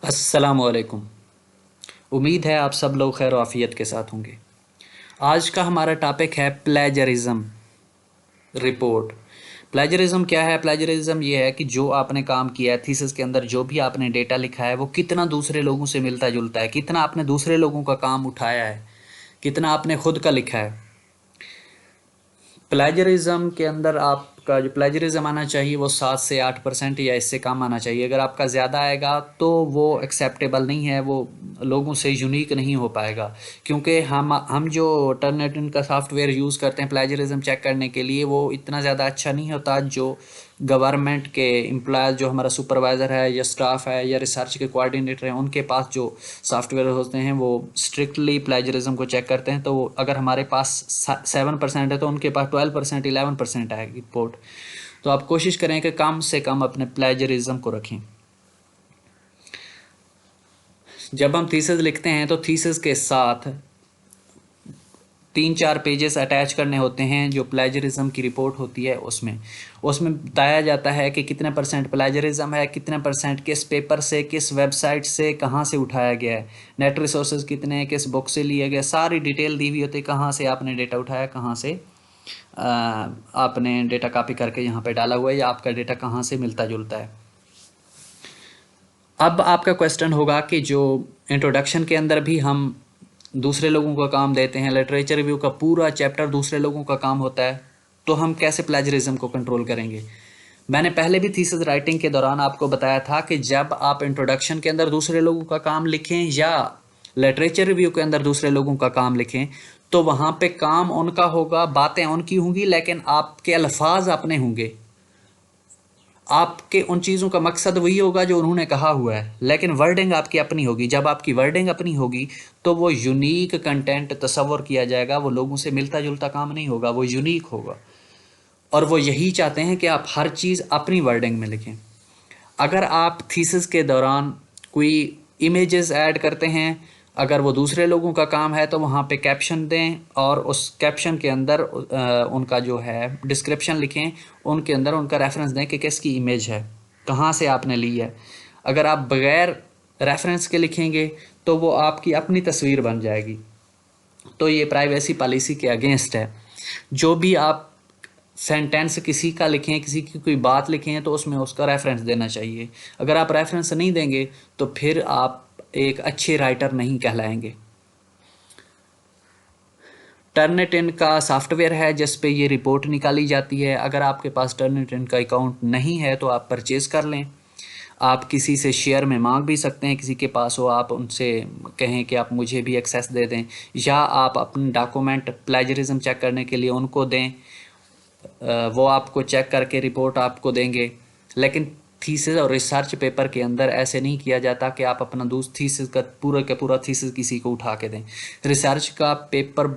अस्सलामुअलैकुम। उम्मीद है आप सब लोग खैर आफियत के साथ होंगे। आज का हमारा टॉपिक है प्लेजरिज्म रिपोर्ट। प्लेजरिज्म क्या है? प्लेजरिज्म ये है कि जो आपने काम किया है थीसिस के अंदर, जो भी आपने डेटा लिखा है वो कितना दूसरे लोगों से मिलता जुलता है, कितना आपने दूसरे लोगों का काम उठाया है, कितना आपने खुद का लिखा है। प्लेजरिज्म के अंदर आपका जो प्लेजरिज्म आना चाहिए वो 7 से 8% या इससे कम आना चाहिए। अगर आपका ज़्यादा आएगा तो वो एक्सेप्टेबल नहीं है, वो लोगों से यूनिक नहीं हो पाएगा। क्योंकि हम जो टर्निटिन का सॉफ्टवेयर यूज़ करते हैं प्लेजरिज्म चेक करने के लिए, वो इतना ज़्यादा अच्छा नहीं होता। जो गवर्नमेंट के एम्प्लॉयज़, जो हमारा सुपरवाइज़र है या स्टाफ है या रिसर्च के कोऑर्डिनेटर हैं, उनके पास जो सॉफ्टवेयर होते हैं वो स्ट्रिक्टली प्लेजरिज्म को चेक करते हैं। तो अगर हमारे पास 7% है तो उनके पास 12% 11% आएगी रिपोर्ट। तो आप कोशिश करें कि कम से कम अपने प्लेजरिज्म को रखें। जब हम थीसिस लिखते हैं तो थीसिस के साथ 3-4 पेजेस अटैच करने होते हैं। जो प्लेजरिज्म की रिपोर्ट होती है उसमें बताया जाता है कि कितने % प्लेजरिज्म है, कितने % किस पेपर से, किस वेबसाइट से, कहाँ से उठाया गया है, नेट रिसोर्सेज कितने हैं, किस बुक से लिया गया, सारी डिटेल दी हुई होती है। कहाँ से आपने डेटा उठाया, कहाँ से आपने डेटा कॉपी करके यहाँ पे डाला हुआ है, या आपका डेटा कहाँ से मिलता जुलता है। अब आपका क्वेश्चन होगा कि जो इंट्रोडक्शन के अंदर भी हम दूसरे लोगों का काम देते हैं, लिटरेचर रिव्यू का पूरा चैप्टर दूसरे लोगों का काम होता है, तो हम कैसे प्लेजरिज्म को कंट्रोल करेंगे? मैंने पहले भी थीसिस राइटिंग के दौरान आपको बताया था कि जब आप इंट्रोडक्शन के अंदर दूसरे लोगों का काम लिखें या लिटरेचर रिव्यू के अंदर दूसरे लोगों का काम लिखें, तो वहाँ पे काम उनका होगा, बातें उनकी होंगी, लेकिन आपके अल्फाज अपने होंगे। आपके उन चीज़ों का मकसद वही होगा जो उन्होंने कहा हुआ है, लेकिन वर्डिंग आपकी अपनी होगी। जब आपकी वर्डिंग अपनी होगी तो वो यूनिक कंटेंट तस्वर किया जाएगा, वो लोगों से मिलता जुलता काम नहीं होगा, वो यूनिक होगा। और वो यही चाहते हैं कि आप हर चीज़ अपनी वर्डिंग में लिखें। अगर आप थीसिस के दौरान कोई इमेजेस ऐड करते हैं, अगर वो दूसरे लोगों का काम है तो वहाँ पे कैप्शन दें, और उस कैप्शन के अंदर उनका जो है डिस्क्रिप्शन लिखें, उनके अंदर उनका रेफरेंस दें कि किसकी इमेज है, कहाँ से आपने ली है। अगर आप बग़ैर रेफरेंस के लिखेंगे तो वो आपकी अपनी तस्वीर बन जाएगी, तो ये प्राइवेसी पॉलिसी के अगेंस्ट है। जो भी आप सेंटेंस किसी का लिखें, किसी की कोई बात लिखें, तो उसमें उसका रेफरेंस देना चाहिए। अगर आप रेफरेंस नहीं देंगे तो फिर आप एक अच्छे राइटर नहीं कहलाएंगे। टर्निटिन का सॉफ्टवेयर है जिस पे ये रिपोर्ट निकाली जाती है। अगर आपके पास टर्निटिन का अकाउंट नहीं है तो आप परचेज़ कर लें। आप किसी से शेयर में मांग भी सकते हैं, किसी के पास हो आप उनसे कहें कि आप मुझे भी एक्सेस दे दें, या आप अपने डॉक्यूमेंट प्लेजरिज्म चेक करने के लिए उनको दें, वो आपको चेक करके रिपोर्ट आपको देंगे। लेकिन थीसिस और रिसर्च पेपर के अंदर ऐसे नहीं किया जाता कि आप अपना थीसिस का पूरा थीसिस किसी को उठा के दें। रिसर्च का पेपर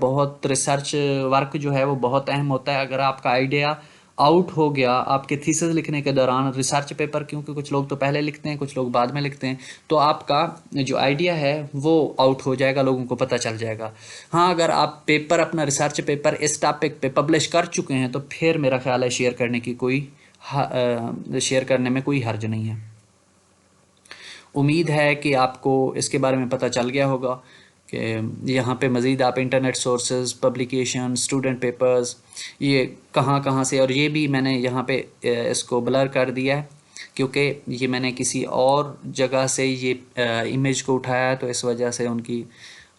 रिसर्च वर्क जो है वो बहुत अहम होता है। अगर आपका आइडिया आउट हो गया आपके थीसिस लिखने के दौरान, रिसर्च पेपर क्योंकि कुछ लोग तो पहले लिखते हैं, कुछ लोग बाद में लिखते हैं, तो आपका जो आइडिया है वो आउट हो जाएगा, लोगों को पता चल जाएगा। हाँ, अगर आप पेपर अपना रिसर्च पेपर इस टॉपिक पे पब्लिश कर चुके हैं तो फिर मेरा ख्याल है शेयर करने में कोई हर्ज नहीं है। उम्मीद है कि आपको इसके बारे में पता चल गया होगा कि यहाँ पे मज़ीद आप internet sources, publication, student papers, ये कहाँ कहाँ से, और ये भी मैंने यहाँ पे इसको ब्लर कर दिया है क्योंकि ये मैंने किसी और जगह से ये इमेज को उठाया है, तो इस वजह से उनकी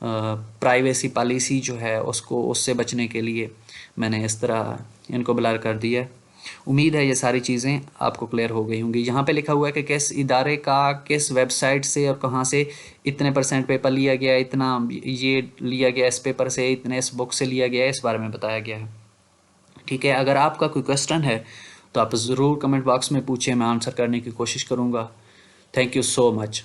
प्राइवेसी पॉलिसी जो है उससे बचने के लिए मैंने इस तरह इनको ब्लर कर दिया है। उम्मीद है ये सारी चीज़ें आपको क्लियर हो गई होंगी। यहाँ पे लिखा हुआ है कि किस इदारे का, किस वेबसाइट से और कहाँ से इतने % पेपर लिया गया, इतना ये लिया गया इस पेपर से, इतने इस बुक से लिया गया है, इस बारे में बताया गया है। ठीक है, अगर आपका कोई क्वेश्चन है तो आप ज़रूर कमेंट बॉक्स में पूछें, मैं आंसर करने की कोशिश करूँगा। Thank you so much.